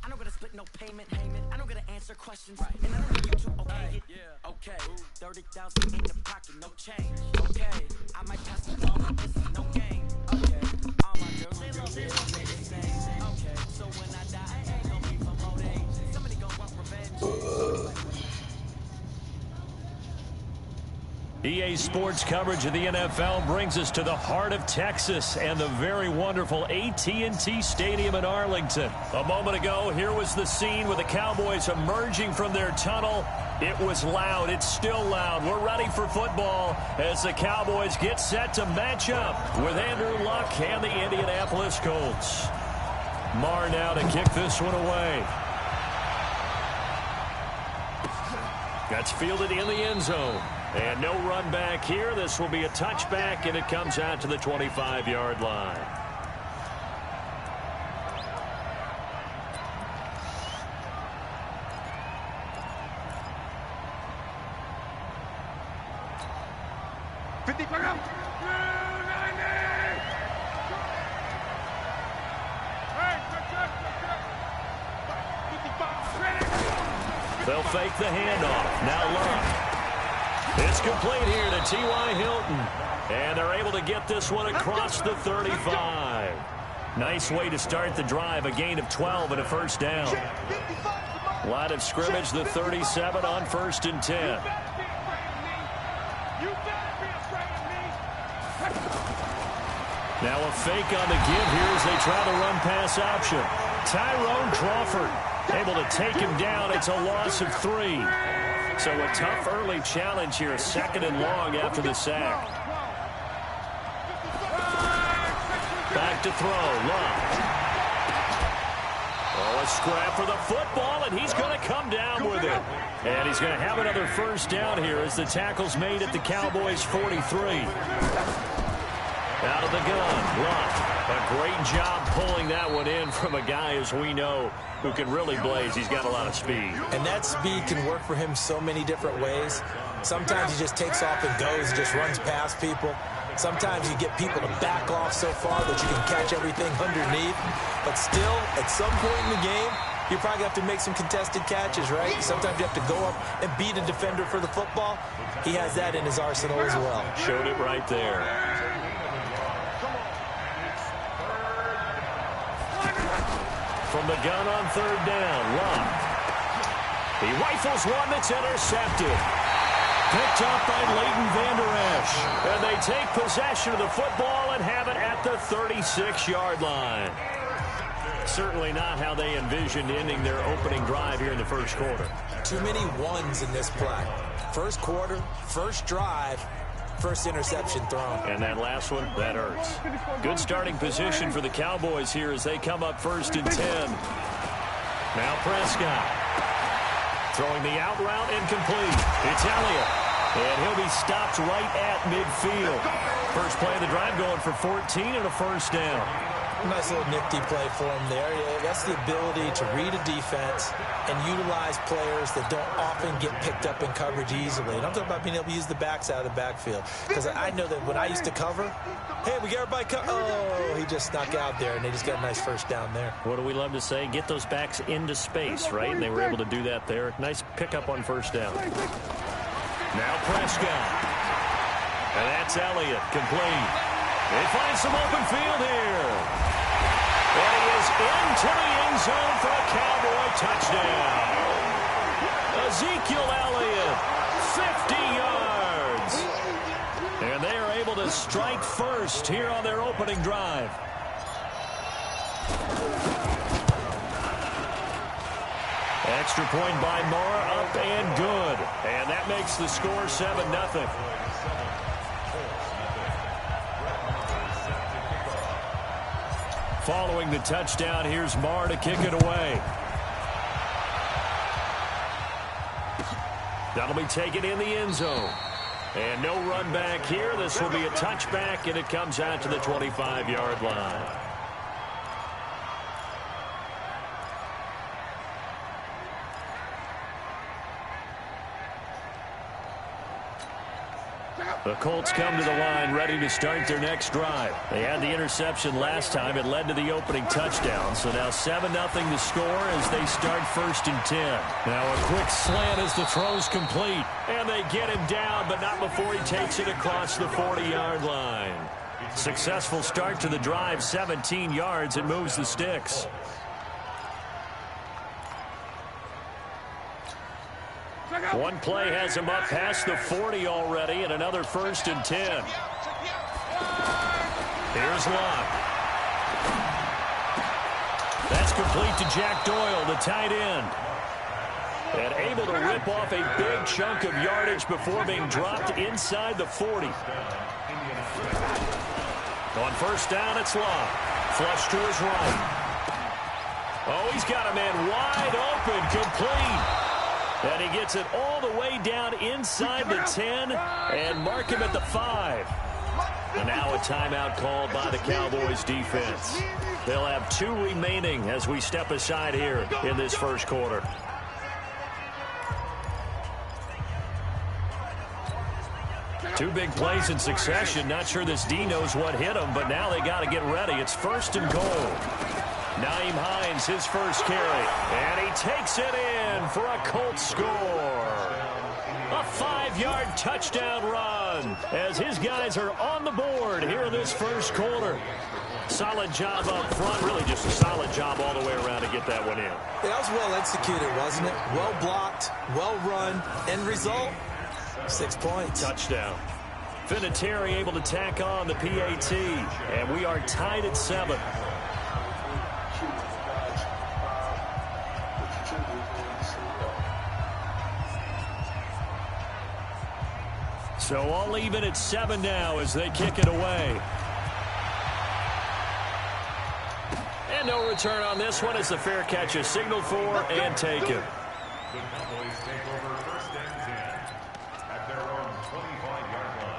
I don't gotta split no payment. I don't gotta answer questions. And I don't need you to okay it. Okay, 30,000 in the pocket, no change. Okay, I might pass the ball, but this is no game. Okay, all my girls they love this, they the same. Okay, so when I die, I ain't gonna be from old age. Somebody gonna want revenge. EA Sports coverage of the NFL brings us to the heart of Texas and the very wonderful AT&T Stadium in Arlington. A moment ago, here was the scene with the Cowboys emerging from their tunnel. It was loud. It's still loud. We're ready for football as the Cowboys get set to match up with Andrew Luck and the Indianapolis Colts. Marr now to kick this one away. That's fielded in the end zone. And no run back here. This will be a touchback, and it comes out to the 25-yard line. They'll fake the handoff. Now Luck. It's complete here to T.Y. Hilton. And they're able to get this one across the 35. Nice way to start the drive. A gain of 12 and a first down. Line of scrimmage, the 37 on 1st and 10. Now a fake on the give here as they try the run-pass option. Tyrone Crawford able to take him down. It's a loss of 3. So a tough early challenge here, 2nd and long after the sack. Back to throw, Luck. Oh, a scrap for the football, and he's going to come down with it. And he's going to have another first down here as the tackle's made at the Cowboys' 43. Out of the gun, Luck. A great job pulling that one in from a guy, as we know, who can really blaze. He's got a lot of speed. And that speed can work for him so many different ways. Sometimes he just takes off and goes and just runs past people. Sometimes you get people to back off so far that you can catch everything underneath. But still, at some point in the game, you probably have to make some contested catches, right? Sometimes you have to go up and beat a defender for the football. He has that in his arsenal as well. Showed it right there. From the gun on 3rd down, Luck. He rifles one that's intercepted. Picked up by Leighton Vander Esch. And they take possession of the football and have it at the 36-yard line. Certainly not how they envisioned ending their opening drive here in the first quarter. Too many ones in this play. First quarter, first drive, first interception thrown. And that last one, that hurts. Good starting position for the Cowboys here as they come up 1st and 10. Now Prescott. Throwing the out route incomplete. It's Elliott. And he'll be stopped right at midfield. First play of the drive going for 14 and a first down. Nice little nifty play for him there. That's the ability to read a defense and utilize players that don't often get picked up in coverage easily. And I'm talking about being able to use the backs out of the backfield. Because I know that when I used to cover, hey, we got everybody oh, he just snuck out there, and they just got a nice first down there. What do we love to say? Get those backs into space, right? And they were able to do that there. Nice pickup on first down. Now Prescott. And that's Elliott, complete. They find some open field here. And he is into the end zone for a Cowboy touchdown. Ezekiel Elliott, 50 yards. And they are able to strike first here on their opening drive. Extra point by Marr, up and good. And that makes the score 7-0. Following the touchdown, here's Marr to kick it away. That'll be taken in the end zone. And no run back here. This will be a touchback, and it comes out to the 25-yard line. The Colts come to the line ready to start their next drive. They had the interception last time. It led to the opening touchdown. So now 7-0 to score as they start 1st and 10. Now a quick slant as the throw's complete. And they get him down, but not before he takes it across the 40-yard line. Successful start to the drive, 17 yards, and moves the sticks. One play has him up past the 40 already, and another 1st and 10. Here's Locke. That's complete to Jack Doyle, the tight end. And able to rip off a big chunk of yardage before being dropped inside the 40. On 1st down, it's Locke. Flush to his right. Oh, he's got a man wide open, complete. And he gets it all the way down inside the 10 and mark him at the 5. And now a timeout called by the Cowboys defense. They'll have 2 remaining as we step aside here in this first quarter. Two big plays in succession. Not sure this D knows what hit him, but now they got to get ready. It's 1st and goal. Nyheim Hines, his first carry. And he takes it in for a Colts score. A 5-yard touchdown run as his guys are on the board here in this first quarter. Solid job up front. Really just a solid job all the way around to get that one in. Yeah, that was well executed, wasn't it? Well blocked, well run. End result, 6 points. Touchdown. Vinatieri able to tack on the PAT. And we are tied at 7. So all even at 7 now as they kick it away. And no return on this one as the fair catch is signaled for and taken. The Cowboys take over 1st and 10 at their own 25-yard line.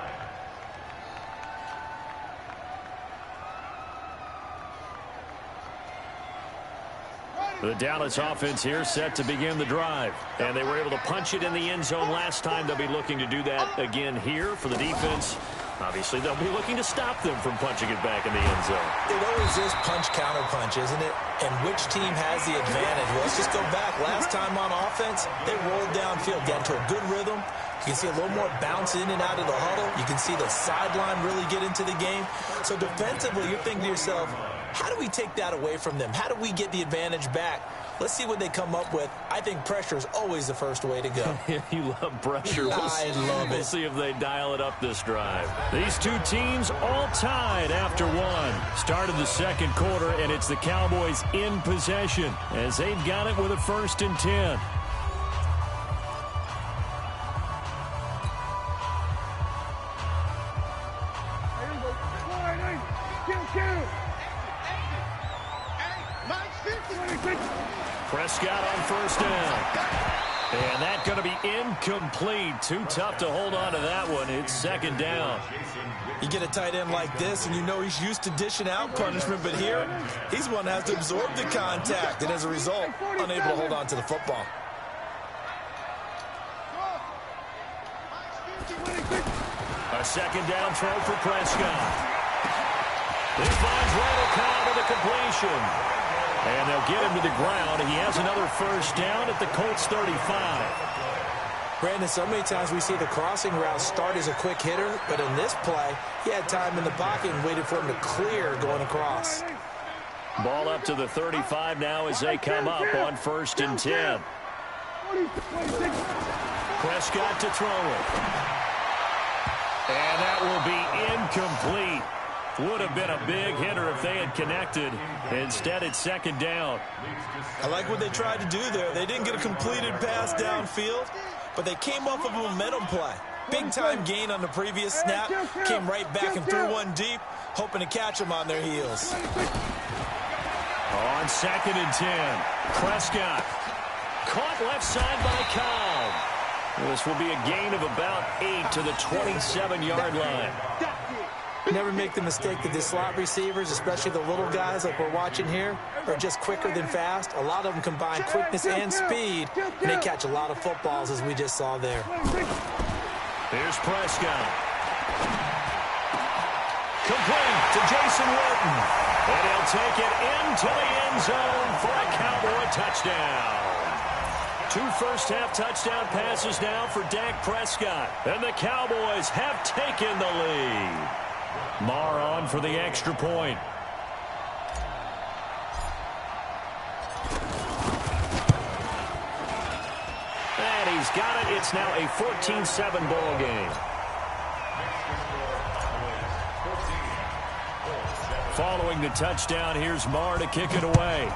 The Dallas offense here set to begin the drive. And they were able to punch it in the end zone last time. They'll be looking to do that again here for the defense. Obviously, they'll be looking to stop them from punching it back in the end zone. It always is punch-counter-punch, isn't it? And which team has the advantage? Well, let's just go back. Last time on offense, they rolled downfield, got into a good rhythm. You can see a little more bounce in and out of the huddle. You can see the sideline really get into the game. So defensively, you're thinking to yourself, how do we take that away from them? How do we get the advantage back? Let's see what they come up with. I think pressure is always the first way to go. You love pressure. I love it. We'll see if they dial it up this drive. These two teams all tied after one. Start of the second quarter, and it's the Cowboys in possession as they've got it with a 1st and 10. Prescott on 1st down. And that's going to be incomplete. Too tough to hold on to that one. It's 2nd down. You get a tight end like this, and you know he's used to dishing out punishment, but here, he's one that has to absorb the contact, and as a result, unable to hold on to the football. A 2nd down throw for Prescott. He finds Randall Cobb with a completion. And they'll get him to the ground. He has another 1st down at the Colts 35. Brandon, so many times we see the crossing route start as a quick hitter, but in this play, he had time in the pocket and waited for him to clear going across. Ball up to the 35 now as they come up on 1st and 10. Prescott to throw it. And that will be incomplete. Would have been a big hitter if they had connected. Instead, it's 2nd down. I like what they tried to do there. They didn't get a completed pass downfield, but they came off of a momentum play. Big-time gain on the previous snap. Came right back and threw one deep, hoping to catch them on their heels. On 2nd and 10, Prescott. Caught left side by Cobb. This will be a gain of about 8 to the 27-yard line. Never make the mistake that the slot receivers, especially the little guys like we're watching here, are just quicker than fast. A lot of them combine quickness and speed, and they catch a lot of footballs, as we just saw there. Here's Prescott. Complete to Jason Witten. And he'll take it into the end zone for a Cowboy touchdown. 2 first-half touchdown passes now for Dak Prescott. And the Cowboys have taken the lead. Marr on for the extra point. And he's got it. It's now a 14-7 ball game. Following the touchdown, here's Marr to kick it away.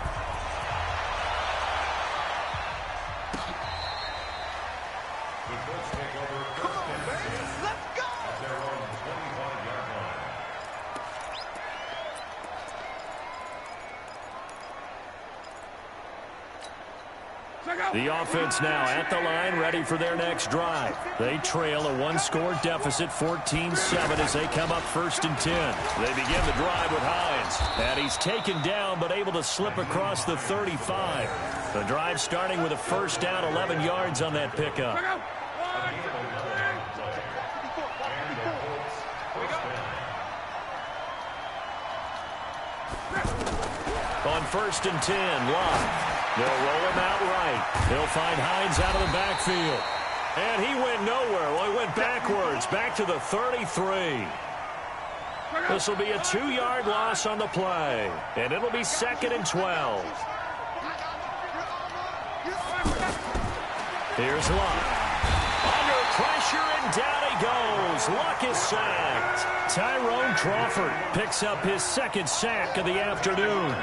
The offense now at the line, ready for their next drive. They trail a 1-score deficit, 14-7, as they come up 1st and 10. They begin the drive with Hines. And he's taken down, but able to slip across the 35. The drive starting with a first down, 11 yards on that pickup. On 1st and 10, Love. They'll roll him out right. He'll find Hines out of the backfield. And he went nowhere. Well, he went backwards, back to the 33. This will be a 2-yard loss on the play. And it'll be 2nd and 12. Here's Luck. Under pressure, and down he goes. Luck is sacked. Tyrone Crawford picks up his 2nd sack of the afternoon.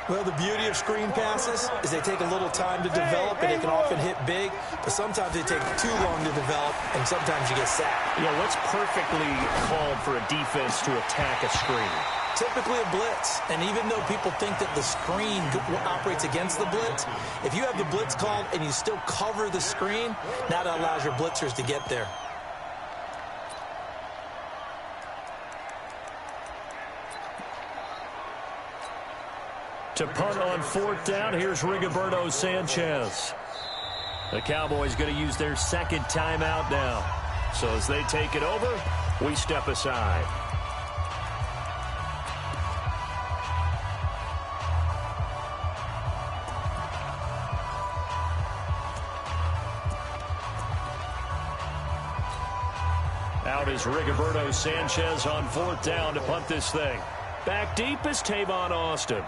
Well, the beauty of screen passes is they take a little time to develop, and they can often hit big, but sometimes they take too long to develop, and sometimes you get sacked. Yeah, what's perfectly called for a defense to attack a screen? Typically a blitz, and even though people think that the screen operates against the blitz, if you have the blitz called and you still cover the screen, now that allows your blitzers to get there. To punt on 4th down, here's Rigoberto Sanchez. The Cowboys going to use their 2nd timeout now. So as they take it over, we step aside. Out is Rigoberto Sanchez on 4th down to punt this thing. Back deep is Tavon Austin.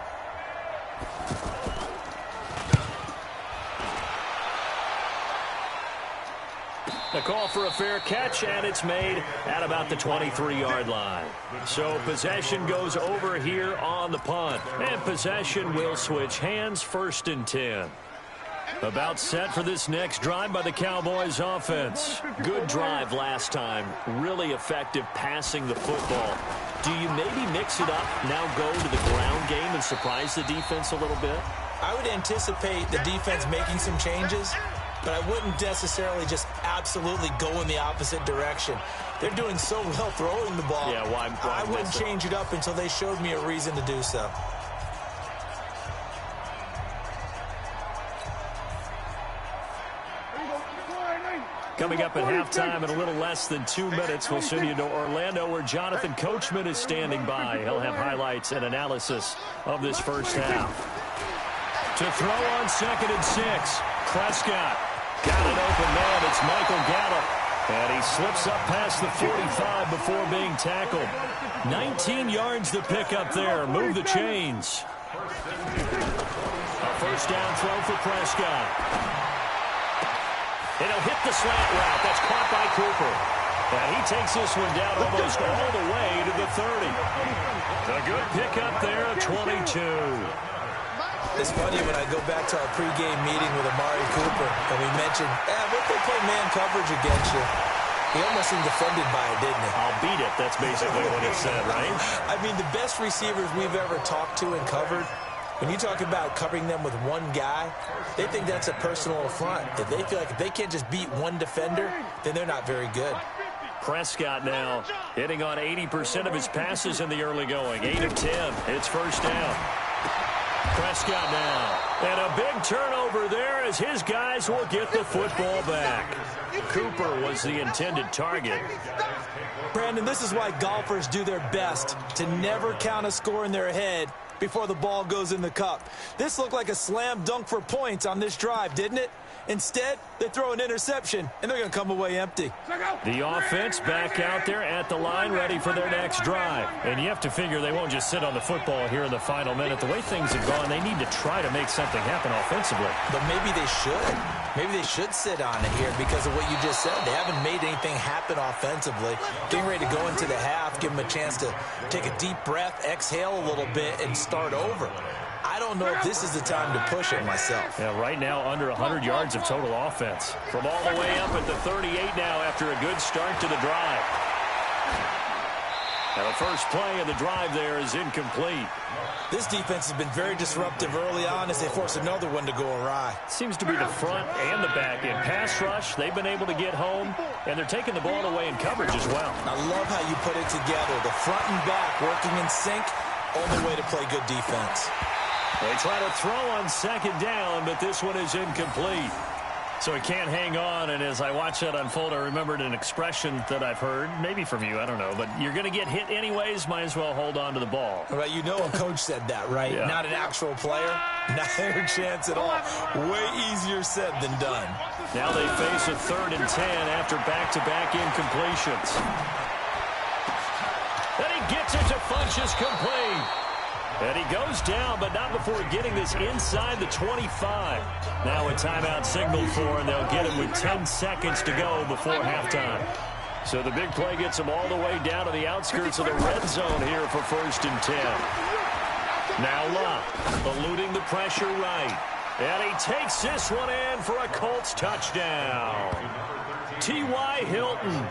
The call for a fair catch, and it's made at about the 23-yard line. So possession goes over here on the punt. And possession will switch hands, 1st and 10. About set for this next drive by the Cowboys offense. Good drive last time. Really effective passing the football. Do you maybe mix it up, now go to the ground game and surprise the defense a little bit? I would anticipate the defense making some changes, but I wouldn't necessarily just absolutely go in the opposite direction. They're doing so well throwing the ball. Yeah, why I wouldn't change it up until they showed me a reason to do so. Coming up at halftime in a little less than 2 minutes, we'll send you to Orlando where Jonathan Coachman is standing by. He'll have highlights and analysis of this first half. To throw on 2nd and 6, Prescott. Got an open man. It's Michael Gallup. And he slips up past the 45 before being tackled. 19 yards to pick up there. Move the chains. A first down throw for Prescott. And he'll hit the slant route. That's caught by Cooper. And he takes this one down almost all the way to the 30. A good pickup there, 22. It's funny when I go back to our pregame meeting with Amari Cooper, and we mentioned, what if they play man coverage against you? He almost seemed offended by it, didn't he? I'll beat it. That's basically what it said, right? I mean, the best receivers we've ever talked to and covered, when you talk about covering them with one guy, they think that's a personal affront. If they feel like if they can't just beat one defender, then they're not very good. Prescott now hitting on 80% of his passes in the early going. 8 of 10. It's first down. Prescott now. And a big turnover there as his guys will get the football back. Cooper was the intended target. Brandon, this is why golfers do their best to never count a score in their head before the ball goes in the cup. This looked like a slam dunk for points on this drive, didn't it? Instead, they throw an interception, and they're going to come away empty. The offense back out there at the line, ready for their next drive. And you have to figure they won't just sit on the football here in the final minute. The way things have gone, they need to try to make something happen offensively. But maybe they should. Maybe they should sit on it here because of what you just said. They haven't made anything happen offensively. Getting ready to go into the half, give them a chance to take a deep breath, exhale a little bit, and start over. I don't know if this is the time to push it myself. Yeah, right now under 100 yards of total offense. From all the way up at the 38 now after a good start to the drive. Now the first play of the drive there is incomplete. This defense has been very disruptive early on as they force another one to go awry. Seems to be the front and the back. In pass rush, they've been able to get home, and they're taking the ball away in coverage as well. I love how you put it together. The front and back working in sync, only way to play good defense. They try to throw on second down, but this one is incomplete. So he can't hang on, and as I watch that unfold, I remembered an expression that I've heard, maybe from you, I don't know, but you're going to get hit anyways, might as well hold on to the ball. Right, you know a coach said that, right? Yeah. Not an actual player, not a chance at all. Way easier said than done. Now they face a 3rd and 10 after back-to-back incompletions. Then he gets it to Funchess complete. And he goes down, but not before getting this inside the 25. Now a timeout signaled for, and they'll get it with 10 seconds to go before halftime. So the big play gets them all the way down to the outskirts of the red zone here for 1st and 10. Now Lott, eluding the pressure right. And he takes this one in for a Colts touchdown. T.Y. Hilton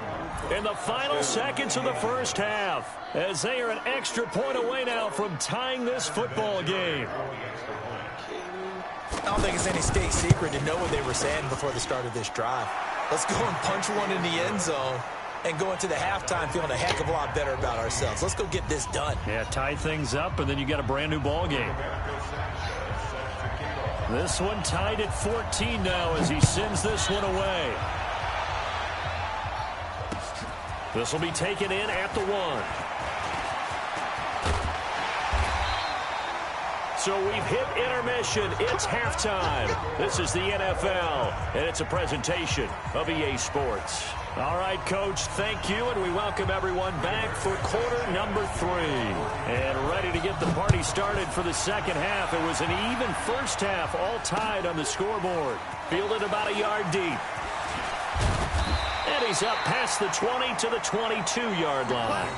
in the final seconds of the first half, as they are an extra point away now from tying this football game. I don't think it's any state secret to know what they were saying before the start of this drive. Let's go and punch one in the end zone and go into the halftime feeling a heck of a lot better about ourselves. Let's go get this done. Yeah, tie things up, and then you got a brand new ball game. This one tied at 14 now as he sends this one away. This will be taken in at the 1. So we've hit intermission. It's halftime. This is the NFL, and it's a presentation of EA Sports. All right, Coach, thank you, and we welcome everyone back for quarter number 3. And ready to get the party started for the second half. It was an even first half, all tied on the scoreboard. Fielded about a yard deep. And he's up past the 20 to the 22-yard line.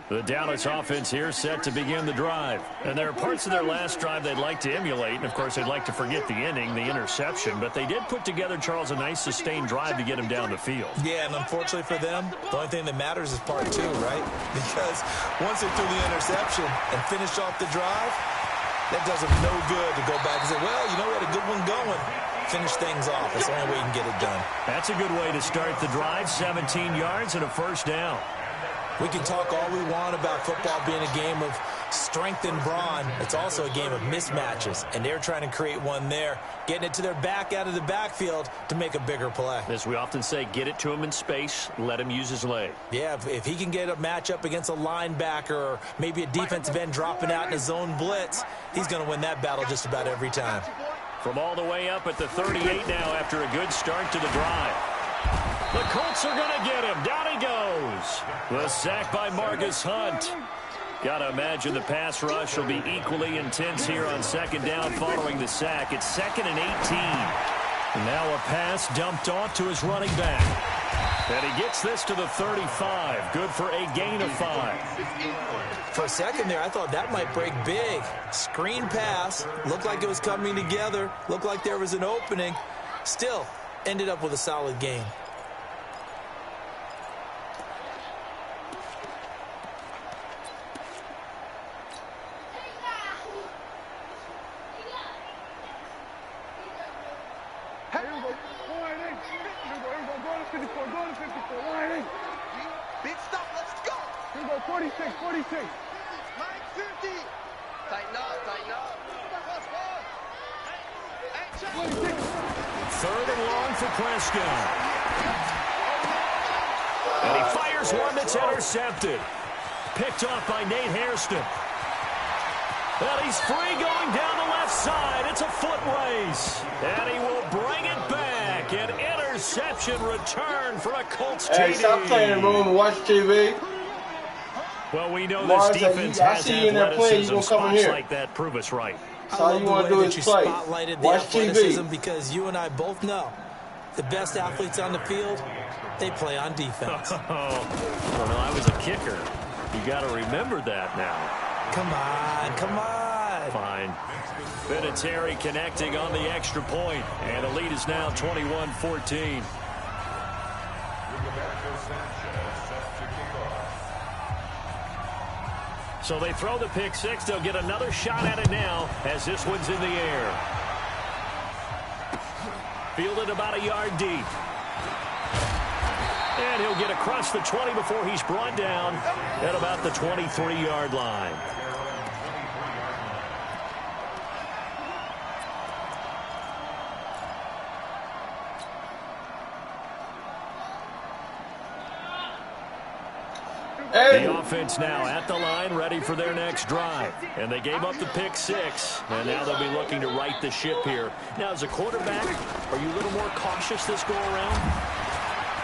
The Dallas offense here set to begin the drive. And there are parts of their last drive they'd like to emulate. And, of course, they'd like to forget the ending, the interception. But they did put together, Charles, a nice sustained drive to get him down the field. Yeah, and unfortunately for them, the only thing that matters is part 2, right? Because once they threw the interception and finished off the drive, that does them no good to go back and say, well, you know, we had a good one going. Finish things off. That's the only way you can get it done. That's a good way to start the drive. 17 yards and a first down. We can talk all we want about football being a game of strength and brawn. It's also a game of mismatches, and they're trying to create one there, getting it to their back out of the backfield to make a bigger play. As we often say, get it to him in space, let him use his leg. Yeah, if he can get a matchup against a linebacker or maybe a defensive end dropping out in a zone blitz, he's going to win that battle just about every time. From all the way up at the 38 now after a good start to the drive. The Colts are going to get him. Down he goes. The sack by Marcus Hunt. Got to imagine the pass rush will be equally intense here on second down following the sack. It's 2nd and 18. And now a pass dumped off to his running back. And he gets this to the 35. Good for a gain of 5. For a second there, I thought that might break big. Screen pass. Looked like it was coming together. Looked like there was an opening. Still, ended up with a solid gain. Big stop, let's go. Here we go, 46. Line 50. Tighten up. Third and long for Prescott. And he fires one that's intercepted. Picked off by Nate Hairston. And he's free going down the left side. It's a foot race. And he will bring it back. An interception return for a Colts TD. Hey, stop playing in the room and watch TV. Well, we know Mars, this defense I has see you in there playing, you athleticism. gonna come in Spots here. like that prove us right. That's all you want to do is play. Spotlighted the Watch athleticism TV. because you and I both know the best athletes on the field, they play on defense. Well, I was a kicker. You got to remember that now. Come on. Fine. Vinatieri connecting on the extra point, and the lead is now 21-14. So they throw the pick six. They'll get another shot at it now as this one's in the air. Fielded about a yard deep. And he'll get across the 20 before he's brought down at about the 23-yard line. Hey. The offense now at the line, ready for their next drive. And they gave up the pick six, and now they'll be looking to right the ship here. Now, as a quarterback, are you a little more cautious this go-around?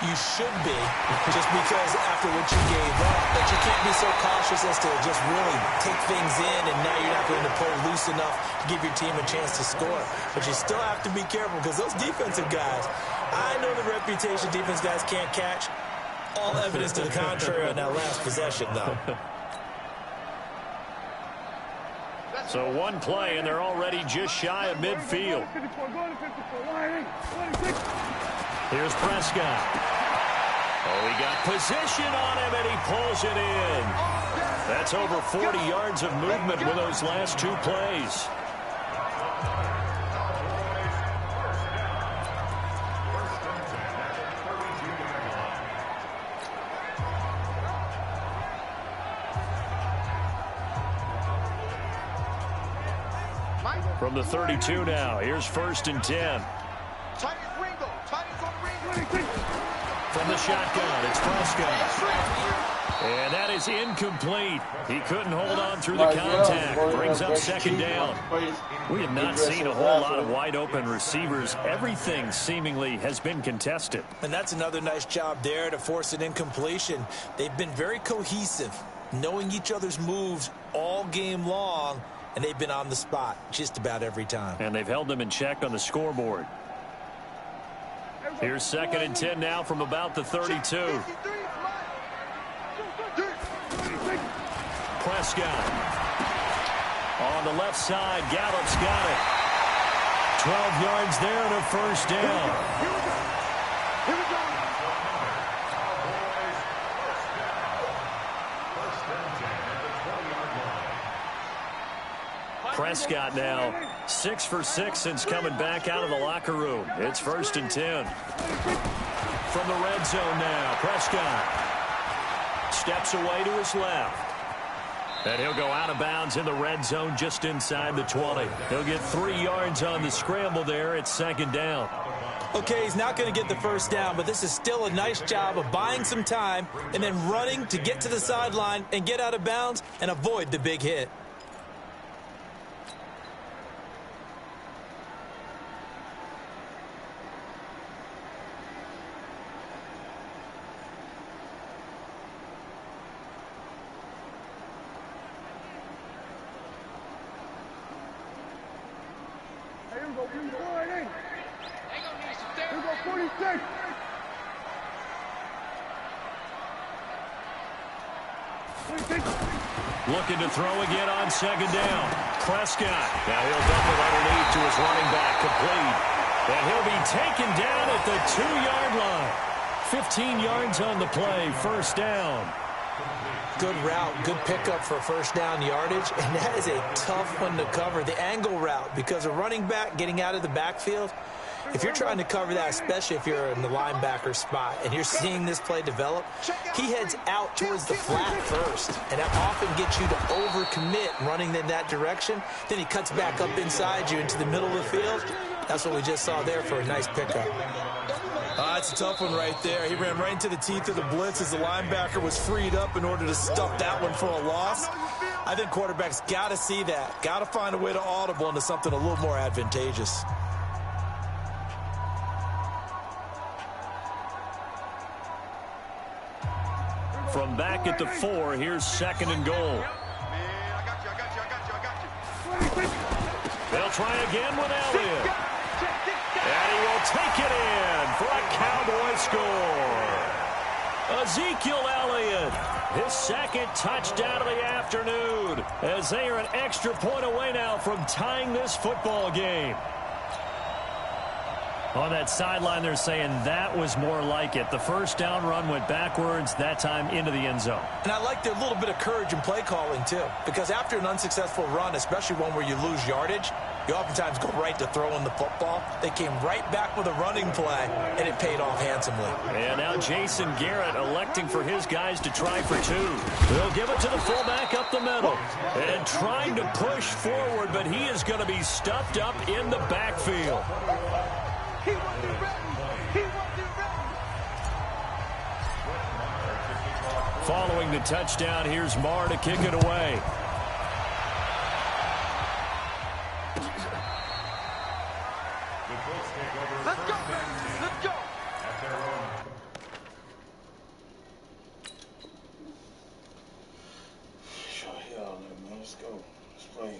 You should be, just because after what you gave up, that you can't be so cautious as to just really take things in, and now you're not going to play loose enough to give your team a chance to score. But you still have to be careful because those defensive guys, I know the reputation defense guys can't catch. All evidence to the contrary on that last possession, though. So one play, and they're already just shy of midfield. Here's Prescott. Oh, he got position on him, and he pulls it in. That's over 40 yards of movement with those last two plays. From the 32 now, here's 1st and 10. From the shotgun, it's Prescott. And that is incomplete. He couldn't hold on through the contact. Brings up 2nd down. We have not seen a whole lot of wide-open receivers. Everything seemingly has been contested. And that's another nice job there to force an incompletion. They've been very cohesive, knowing each other's moves all game long, and they've been on the spot just about every time. And they've held them in check on the scoreboard. Here's 2nd and 10 now from about the 32. Prescott. On the left side, Gallup's got it. 12 yards there and a 1st down. Prescott now 6 for 6 since coming back out of the locker room. It's 1st and 10. From the red zone now, Prescott steps away to his left. And he'll go out of bounds in the red zone just inside the 20. He'll get 3 yards on the scramble there. It's 2nd down. Okay, he's not going to get the 1st down, but this is still a nice job of buying some time and then running to get to the sideline and get out of bounds and avoid the big hit. Looking to throw again on second down. Prescott. Now he'll dump it underneath to his running back. Complete. And he'll be taken down at the 2-yard line. 15 yards on the play. First down. Good route, good pickup for first down yardage, and that is a tough one to cover. The angle route, because a running back getting out of the backfield, if you're trying to cover that, especially if you're in the linebacker spot and you're seeing this play develop, he heads out towards the flat first, and that often gets you to overcommit running in that direction. Then he cuts back up inside you into the middle of the field. That's what we just saw there for a nice pickup. It's a tough one right there. He ran right into the teeth of the blitz as the linebacker was freed up in order to stuff that one for a loss. I think quarterbacks got to see that. Got to find a way to audible into something a little more advantageous. From back at the 4, here's second and goal. They'll try again with Elliott. And he will take it in for a Cowboy score. Ezekiel Elliott, his second touchdown of the afternoon, as they are an extra point away now from tying this football game. On that sideline, they're saying that was more like it. The first down run went backwards, that time into the end zone. And I like their little bit of courage in play calling, too, because after an unsuccessful run, especially one where you lose yardage, you oftentimes go right to throwing the football. They came right back with a running play, and it paid off handsomely. And now Jason Garrett electing for his guys to try for 2. They'll give it to the fullback up the middle. And trying to push forward, but he is going to be stuffed up in the backfield. Following the touchdown, here's Marr to kick it away. Let's go, let's go. Sure, hell, man. Let's go. Let's play.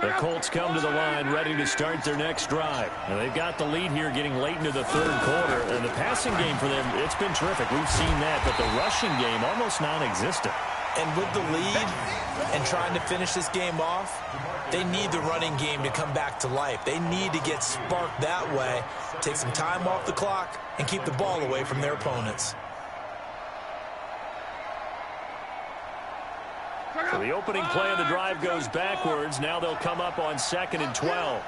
The Colts come to the line ready to start their next drive. And they've got the lead here getting late into the third quarter. And the passing game for them, it's been terrific. We've seen that. But the rushing game, almost non-existent. And with the lead and trying to finish this game off, they need the running game to come back to life. They need to get sparked that way, take some time off the clock, and keep the ball away from their opponents. So the opening play of the drive goes backwards. Now they'll come up on 2nd and 12.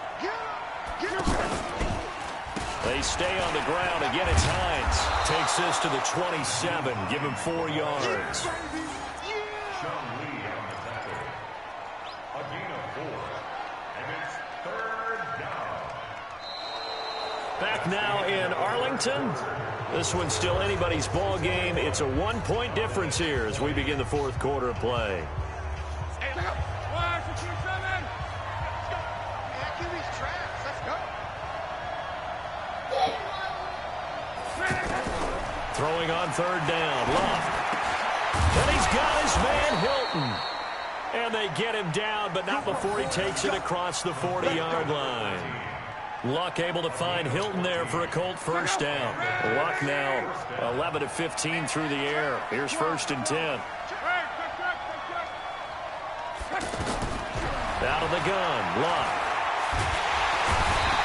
They stay on the ground. Again, it's Hines. Takes this to the 27. Give him 4 yards. A gain of 4. And it's 3rd down. Back now in Arlington. This one's still anybody's ball game. It's a 1-point difference here as we begin the 4th quarter of play. Throwing on 3rd down. Luck. And he's got his man Hilton. And they get him down, but not before he takes it across the 40-yard line. Luck able to find Hilton there for a Colt first down. Luck now 11 of 15 through the air. Here's 1st and 10. Out of the gun, Luck.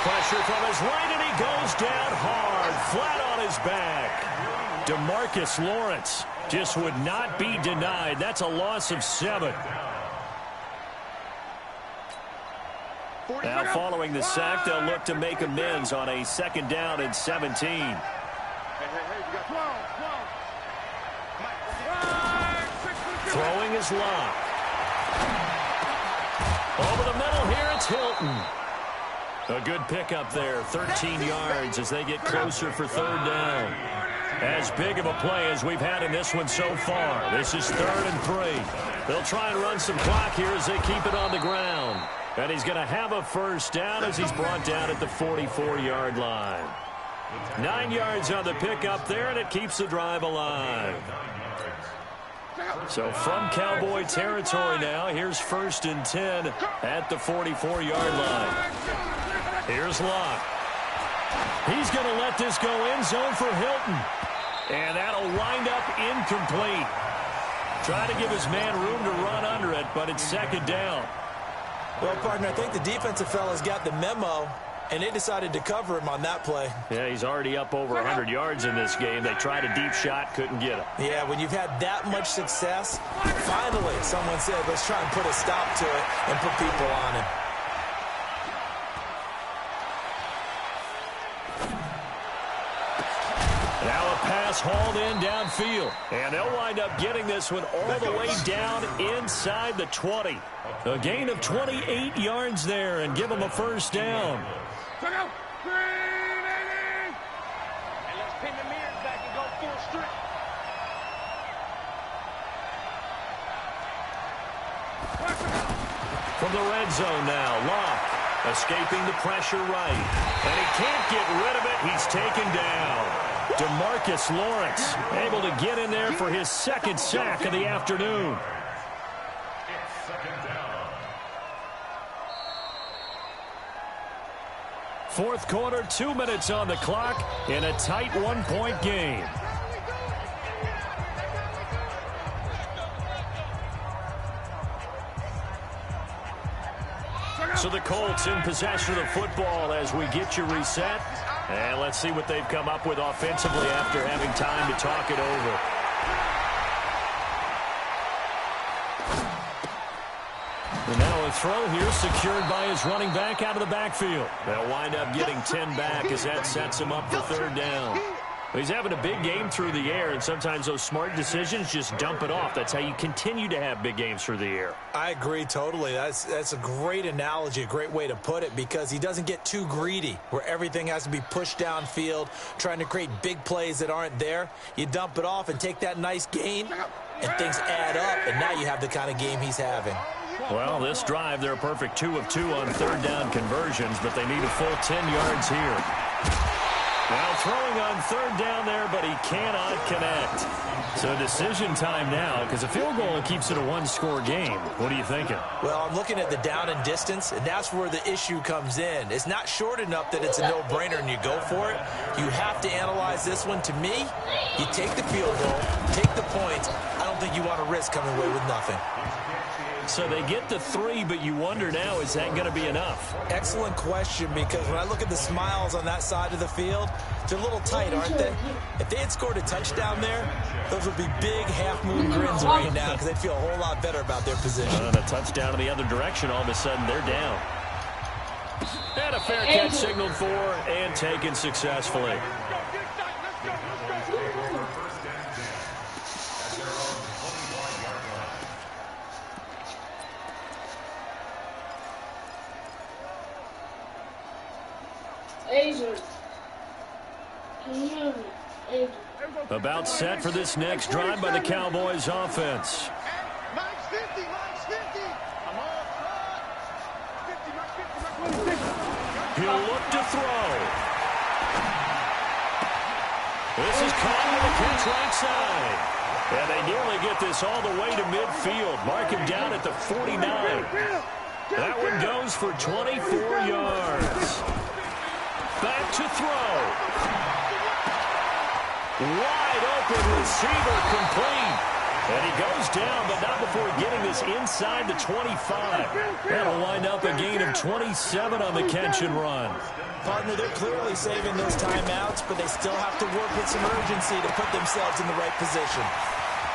Pressure from his right, and he goes down hard, flat on his back. DeMarcus Lawrence just would not be denied. That's a loss of 7. Now following the sack, they'll look to make amends on a 2nd down and 17. Hey, you got 12. Throwing is Locke. Over the middle here, it's Hilton. A good pickup there, 13 yards as they get closer for 3rd down. As big of a play as we've had in this one so far. This is 3rd and 3. They'll try and run some clock here as they keep it on the ground. And he's going to have a 1st down as he's brought down at the 44-yard line. 9 yards on the pickup there, and it keeps the drive alive. So from Cowboy territory now, here's 1st and 10 at the 44-yard line. Here's Locke. He's going to let this go end zone for Hilton. And that'll wind up incomplete. Try to give his man room to run under it, but it's 2nd down. Well, partner, I think the defensive fellas got the memo, and they decided to cover him on that play. Yeah, he's already up over 100 yards in this game. They tried a deep shot, couldn't get him. Yeah, when you've had that much success, finally someone said, let's try and put a stop to it and put people on him. Now a pass hauled in downfield. And they'll wind up getting this one all the way down inside the 20. A gain of 28 yards there and give them a 1st down. Check out. And let's pin the mirrors back and go full strip. From the red zone now, Locke escaping the pressure right. And he can't get rid of it. He's taken down. DeMarcus Lawrence able to get in there for his 2nd sack of the afternoon. It's 2nd down. 4th quarter, 2 minutes on the clock in a tight 1-point game. So the Colts in possession of the football as we get you reset. And let's see what they've come up with offensively after having time to talk it over. And now a throw here secured by his running back out of the backfield. They'll wind up getting 10 back as that sets him up for 3rd down. He's having a big game through the air, and sometimes those smart decisions just dump it off. That's how you continue to have big games through the air. I agree totally. That's a great analogy, a great way to put it, because he doesn't get too greedy where everything has to be pushed downfield, trying to create big plays that aren't there. You dump it off and take that nice gain, and things add up, and now you have the kind of game he's having. Well, this drive, they're a perfect 2 of 2 on 3rd down conversions, but they need a full 10 yards here. Now throwing on 3rd down there, but he cannot connect. So decision time now, because a field goal keeps it a 1-score game. What are you thinking? Well, I'm looking at the down and distance, and that's where the issue comes in. It's not short enough that it's a no-brainer and you go for it. You have to analyze this one. To me, you take the field goal, take the points. I don't think you want to risk coming away with nothing. So they get the 3, but you wonder now, is that going to be enough? Excellent question, because when I look at the smiles on that side of the field, they're a little tight, aren't they? If they had scored a touchdown there, those would be big half-moon grins right now because they'd feel a whole lot better about their position. And a touchdown in the other direction, all of a sudden they're down. And a fair catch signaled for and taken successfully. About set for this next drive by the Cowboys offense. Max 50, Max 50. I'm all front. 50, Max 50, He'll look to throw. This is caught with a catch right side. And they nearly get this all the way to midfield. Mark him down at the 49. That one goes for 24 yards. Back to throw. Wide open receiver complete. And he goes down, but not before getting this inside the 25. That'll wind up a gain of 27 on the catch and run. Partner, they're clearly saving those timeouts, but they still have to work with some urgency to put themselves in the right position.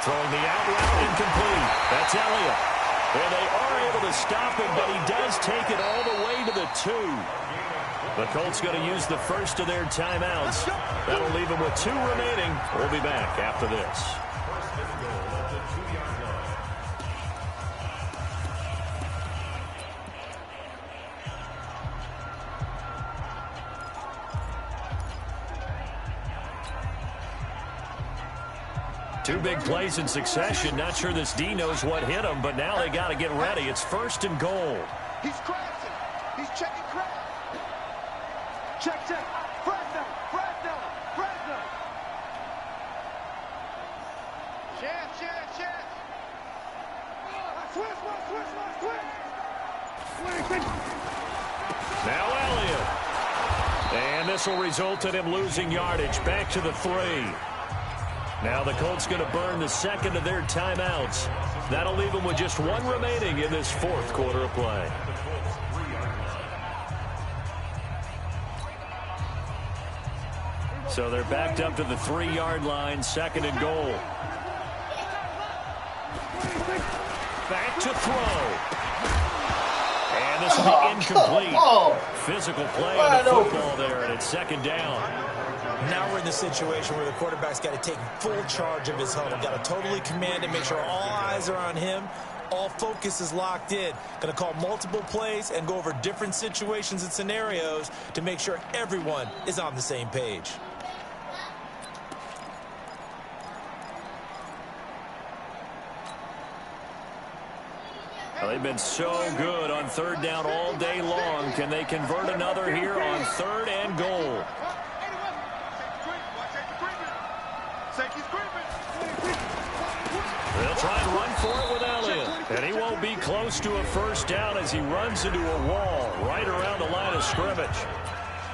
Throwing the out route incomplete. That's Elliott. Well, they are able to stop him, but he does take it all the way to the 2. The Colts going to use the first of their timeouts. That'll leave them with 2 remaining. We'll be back after this. Two big plays in succession. Not sure this D knows what hit him, but now they got to get ready. It's 1st and goal. He's crashing. He's checking crash. Check. Fresno. Chance. Switch. Now Elliott. And this will result in him losing yardage. Back to the 3. Now the Colts going to burn the second of their timeouts. That'll leave them with just 1 remaining in this 4th quarter of play. So they're backed up to the 3-yard line, 2nd and goal. Back to throw. And this will be incomplete. Physical play on the football there, and it's 2nd down. Now we're in the situation where the quarterback's got to take full charge of his huddle. Got to totally command it, make sure all eyes are on him. All focus is locked in. Going to call multiple plays and go over different situations and scenarios to make sure everyone is on the same page. Well, they've been so good on 3rd down all day long. Can they convert another here on 3rd and goal? They'll try and run for it with Elliott. And he won't be close to a 1st down as he runs into a wall right around the line of scrimmage.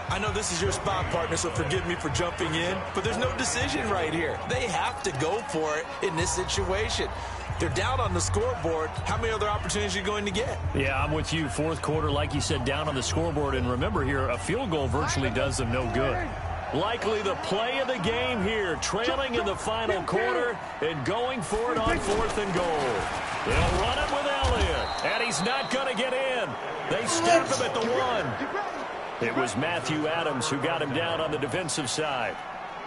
I know this is your spot, partner, so forgive me for jumping in, but there's no decision right here. They have to go for it in this situation. They're down on the scoreboard. How many other opportunities are you going to get? Yeah, I'm with you. 4th quarter, like you said, down on the scoreboard. And remember here, a field goal virtually does them no good. Likely the play of the game here, trailing in the final quarter and going for it on 4th and goal. They'll run it with Elliott, and he's not going to get in. They stop him at the 1. It was Matthew Adams who got him down on the defensive side.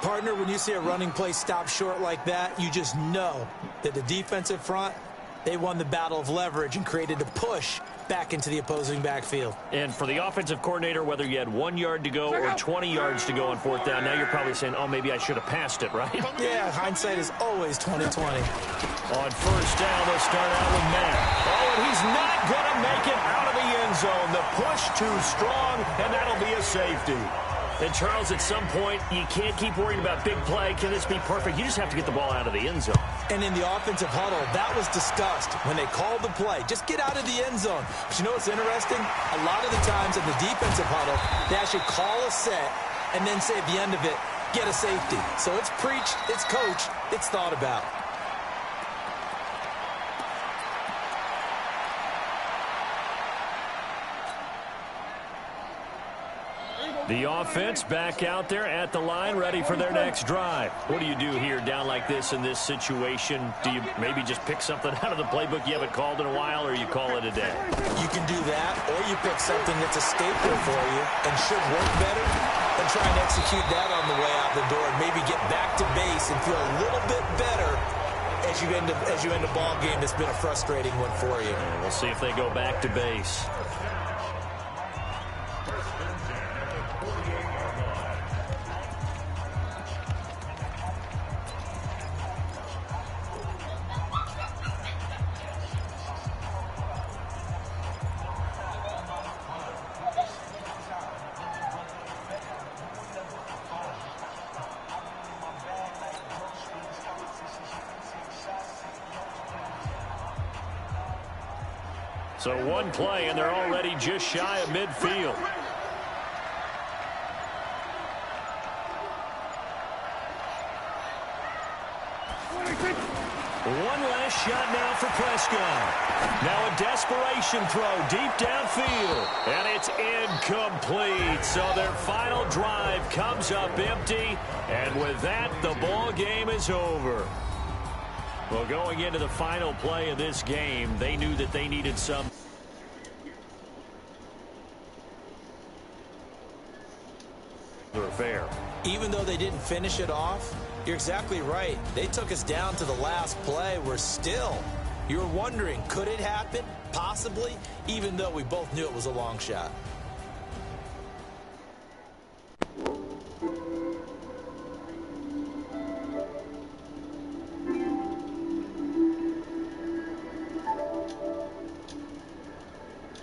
Partner, when you see a running play stop short like that, you just know that the defensive front, they won the battle of leverage and created a push back into the opposing backfield. And for the offensive coordinator, whether you had 1 yard to go or 20 yards to go on 4th down, now you're probably saying, oh, maybe I should have passed it, right? Yeah, hindsight is always 20/20. On 1st down, they'll start out with Matt. Oh, and he's not going to make it out of the end zone. The push too strong, and that'll be a safety. And, Charles, at some point, you can't keep worrying about big play. Can this be perfect? You just have to get the ball out of the end zone. And in the offensive huddle, that was discussed when they called the play. Just get out of the end zone. But you know what's interesting? A lot of the times in the defensive huddle, they actually call a set and then say at the end of it, get a safety. So it's preached, it's coached, it's thought about. The offense back out there at the line, ready for their next drive. What do you do here down like this in this situation? Do you maybe just pick something out of the playbook you haven't called in a while, or you call it a day? You can do that, or you pick something that's a staple for you and should work better, and try and execute that on the way out the door and maybe get back to base and feel a little bit better as you end a ball game that's been a frustrating one for you. We'll see if they go back to base. So one play, and they're already just shy of midfield. One last shot now for Prescott. Now a desperation throw deep downfield. And it's incomplete. So their final drive comes up empty. And with that, the ball game is over. Well, going into the final play of this game, they knew that they needed some affair. Even though they didn't finish it off, you're exactly right. They took us down to the last play. You're wondering, could it happen? Possibly, even though we both knew it was a long shot.